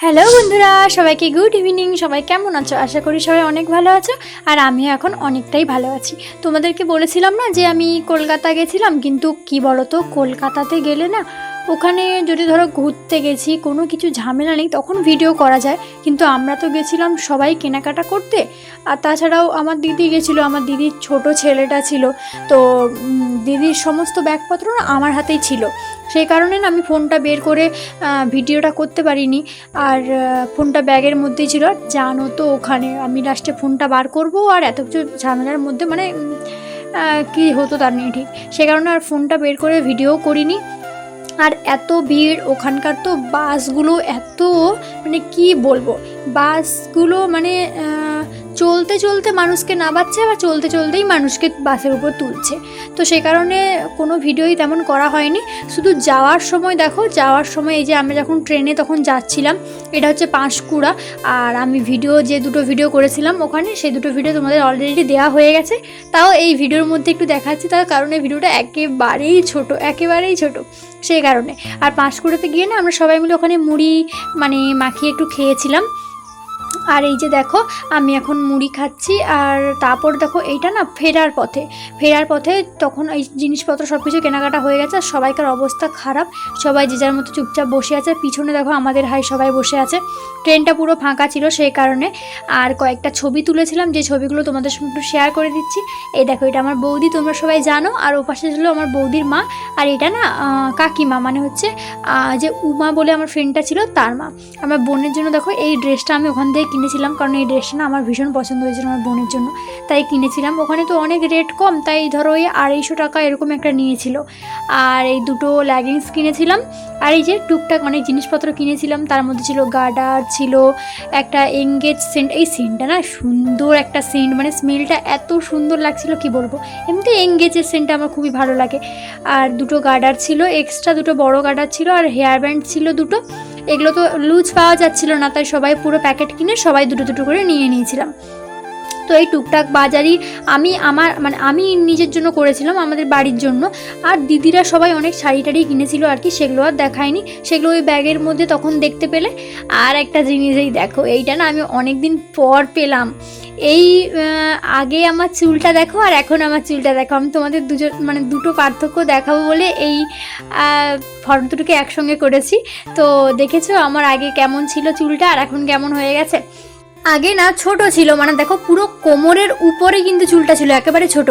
Hello বন্ধুরা, সবাইকে good evening. সবাই কেমন আছো? আশা করি সবাই অনেক ভালো আছো, আর আমিও এখন অনেকটাই ভালো আছি। তোমাদেরকে বলেছিলাম না যে আমি কলকাতা গেছিলাম, কিন্তু কি বলো তো, কলকাতাতে গেলে না ওখানে যদি ধরো ঘুরতে গেছি, কোনো কিছু ঝামেলা নেই, তখন ভিডিও করা যায়। কিন্তু আমরা তো গেছিলাম সবাই কেনাকাটা করতে, আর তাছাড়াও আমার দিদি গেছিলো, আমার দিদির ছোট ছেলেটা ছিল, তো দিদির সমস্ত ব্যাগপত্র না আমার হাতেই ছিল। সেই কারণে না আমি ফোনটা বের করে ভিডিওটা করতে পারিনি, আর ফোনটা ব্যাগের মধ্যেই ছিল। আর জানো তো, ওখানে আমি লাস্টে ফোনটা বার করব আর এত কিছু ঝামেলার মধ্যে মানে কী হতো তার নেই ঠিক, সে কারণে আর ফোনটা বের করে ভিডিও করিনি। আর এত ভিড় ওখানকার, তো বাসগুলো এত মানে কি বলবো, বাসগুলো মানে চলতে চলতে মানুষকে নামাচ্ছে, বা চলতে চলতেই মানুষকে বাসের উপর তুলছে। তো সেই কারণে কোনো ভিডিওই তেমন করা হয়নি। শুধু যাওয়ার সময় দেখো, যাওয়ার সময় এই যে আমরা যখন ট্রেনে তখন যাচ্ছিলাম, এটা হচ্ছে পাঁশকুড়া, আর আমি যে দুটো ভিডিও করেছিলাম ওখানে, সেই দুটো ভিডিও তোমাদের অলরেডি দেওয়া হয়ে গেছে। তাও এই ভিডিওর মধ্যে একটু দেখাচ্ছি, তার কারণে ভিডিওটা একেবারেই ছোট সেই কারণে। আর পাঁশকুড়াতে গিয়ে না আমরা সবাই মিলে ওখানে মুড়ি মানে মাখিয়ে একটু খেয়েছিলাম। আর এই যে দেখো আমি এখন মুড়ি খাচ্ছি। আর তারপর দেখো এইটা না ফেরার পথে তখন এই জিনিসপত্র সব কিছু কেনাকাটা হয়ে গেছে, আর সবাইকার অবস্থা খারাপ, সবাই যে যার মতো চুপচাপ বসে আছে। পিছনে দেখো আমাদের সবাই বসে আছে, ট্রেনটা পুরো ফাঁকা ছিল সেই কারণে। আর কয়েকটা ছবি তুলেছিলাম, যে ছবিগুলো তোমাদের সঙ্গে একটু শেয়ার করে দিচ্ছি। এই দেখো, এটা আমার বৌদি, তোমরা সবাই জানো। আর ওপাশে ছিল আমার বৌদির মা, আর এটা না কাকিমা, মানে হচ্ছে যে উমা বলে আমার ফ্রেন্ডটা ছিল তার মা। আমার বোনের জন্য দেখো এই ড্রেসটা আমি ওখান থেকে কিনেছিলাম, কারণ এই ড্রেসটা না আমার ভীষণ পছন্দ হয়েছিল আমার বোনের জন্য, তাই কিনেছিলাম। ওখানে তো অনেক রেট কম, তাই ধরো ওই 250 টাকা এরকম একটা নিয়েছিল। আর এই দুটো লেগিংস কিনেছিলাম, আর এই যে টুকটাক অনেক জিনিসপত্র কিনেছিলাম। তার মধ্যে ছিল গার্ডার, ছিল একটা এঙ্গেজ সেন্ট। এই সেন্টটা না সুন্দর একটা সেন্ট, মানে স্মেলটা এত সুন্দর লাগছিল কি বলবো। এমনি এঙ্গেজের সেন্টটা আমার খুবই ভালো লাগে। আর দুটো গার্ডার ছিল এক্সট্রা, দুটো বড় গার্ডার ছিল, আর হেয়ার ব্যান্ড ছিল দুটো। এগুলো তো লুজ পাওয়া যাচ্ছিল না, তাই সবাই পুরো প্যাকেট কিনে সবাই দুটো দুটো করে নিয়েছিলাম। তো এই টুকটাক বাজারই আমি নিজের জন্য করেছিলাম, আমাদের বাড়ির জন্য। আর দিদিরা সবাই অনেক শাড়ি টাড়ি কিনেছিল আর কি, সেগুলো আর দেখায়নি, সেগুলো ওই ব্যাগের মধ্যে তখন দেখতে পেলে। আর একটা জিনিস, এই দেখো, এইটা না আমি অনেক দিন পর পেলাম। এই আগে আমার চুলটা দেখো, আর এখন আমার চুলটা দেখো। আমি তোমাদের দুটো পার্থক্য দেখাবো বলে এই ফটো দুটোকে একসঙ্গে করেছি। তো দেখেছো আমার আগে কেমন ছিল চুলটা, আর এখন কেমন হয়ে গেছে। আগে না ছোট ছিল, মানে দেখো পুরো কোমরের উপরে কিন্তু চুলটা ছিল একেবারে ছোট,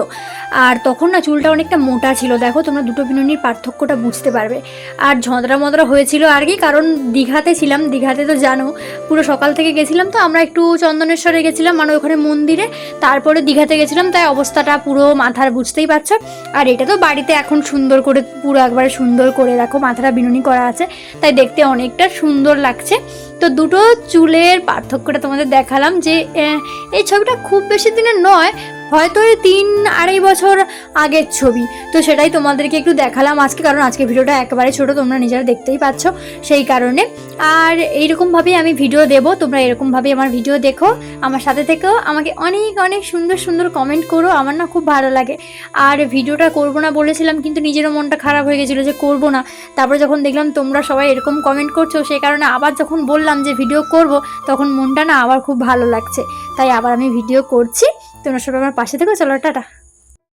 আর তখন না চুলটা অনেকটা মোটা ছিল। দেখো তোমরা দুটো বিনুনির পার্থক্যটা বুঝতে পারবে। আর ঝঁদরা মদরা হয়েছিল আর কি, কারণ দীঘাতে ছিলাম। দীঘাতে তো জানো পুরো সকাল থেকে গেছিলাম, তো আমরা একটু চন্দনেশ্বরে গেছিলাম, মানে ওখানে মন্দিরে, তারপরে দীঘাতে গেছিলাম, তাই অবস্থাটা পুরো মাথার বুঝতেই পারছো। আর এটা তো বাড়িতে এখন সুন্দর করে পুরো একবারে সুন্দর করে দেখো মাথাটা বিনুনি করা আছে, তাই দেখতে অনেকটা সুন্দর লাগছে। তো দুটো চুলের পার্থক্যটা তোমাদের দেখালাম, যে এই ছবিটা খুব বেশি দিনের নয়, হয়তো এই 3-2.5 বছর আগের ছবি। তো সেটাই তোমাদেরকে একটু দেখালাম আজকে, কারণ আজকে ভিডিওটা একেবারে ছোট, তোমরা নিজেরা দেখতেই পাচ্ছ সেই কারণে। আর এইরকমভাবেই আমি ভিডিও দেবো, তোমরা এরকমভাবেই আমার ভিডিও দেখো, আমার সাথে থেকেও, আমাকে অনেক অনেক সুন্দর সুন্দর কমেন্ট করো, আমার না খুব ভালো লাগে। আর ভিডিওটা করবো না বলেছিলাম, কিন্তু নিজেরও মনটা খারাপ হয়ে গেছিলো যে করবো না। তারপরে যখন দেখলাম তোমরা সবাই এরকম কমেন্ট করছো, সেই কারণে আবার যখন বললাম যে ভিডিও করব, তখন মনটা না আবার খুব ভালো লাগছে, তাই আবার আমি ভিডিও করছি। তোমরা সবাই আমার পাশে থেকো। চলো, টাটা।